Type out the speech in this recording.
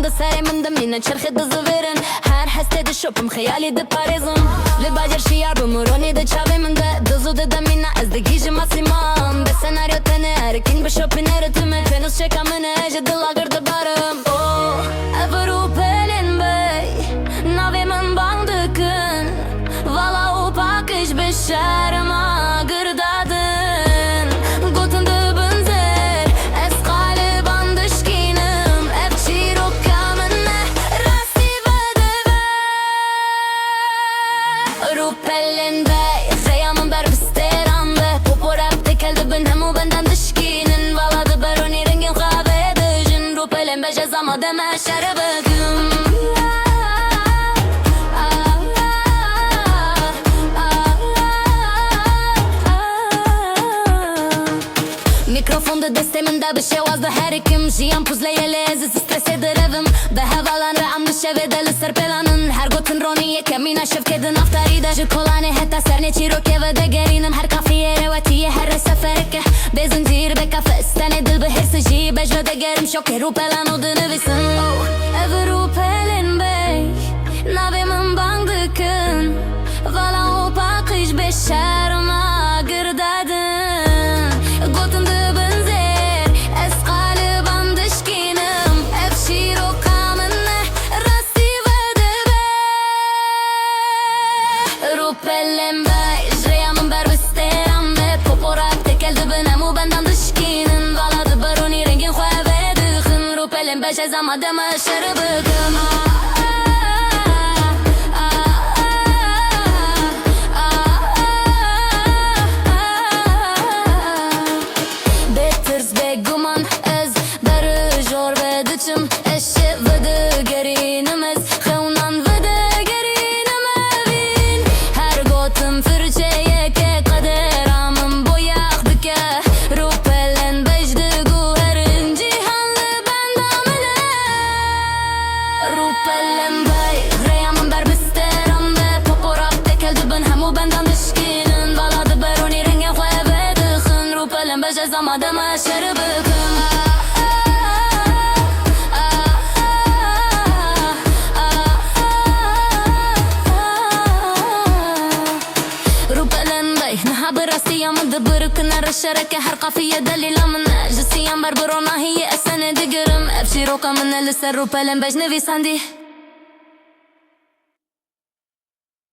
سري من دمينا تشرخي دزفيرن هر حستي دي شوبم خيالي دي باريزم لباجر شيار بمروني دي تشابي من ده دزو دي دمينا از دي جيجي ماسيمان بس سيناريو تاني هركين بشوبي نرتمي فينوس شكا مني اجي دلاغر دي بارم Evropelen bey Navi من باندكن Vala opak iş beşerma gırdadın Gotun dıbın zer Es galiban dışkinim Efçir o kamene Rasti bedeve Evropelen bey Xeyamın ber bisteran be Popo rap tekeldi ben hemu benden dışkinin Vala dı beroni rengin kahve dışın Evropelen bey cezama deme şerebegüm Mikrofonda desteminde bir şey vazda her ikim Jiyan puzleye lezis strese derevim Ve hevalan ream dışeve deli serpelanın Her gotun roniye kemina şevkedin aftaride Jikolane heta serne çiroke ve de gerinim Her kafiye revatiye her sefereke Bezincir be kafe istene dil be hirsi ji Bejve de gerim şoke rupelan odunu visin Ev rupelin bey Navimin bandıkın Vala opak iş beşerma gırdadın Gotun dıbın zer Es galiban dışkinim Efşir o kamene Rasti vedebe Rupellen bey Jreyamın ber bisteram be Poporak tekeldi benemu benden dışkinin Vala dı baroni rengin khove dıkın Rupellen bey şezama deme şerebıkım Guman ez darı jor ve dıçım eşi ve de gerinimiz Xevnan ve de gerinim evin Her gotum fırçeye ke kaderamın boyak dike Rupelen bejdi guherin cihanlı bendamine Rupelen bey Greyamın ber bisteram be Poporak tekeldi ben hemu benden dışkinin Valadı beroni renge khove dıkın Rupelen bej ezama deme şerebıkım الشركة حرقة في دليلة من جسيا بربرونا هي السنة دقرم أبشي روكا من لسه روبالن بجنبي ساندي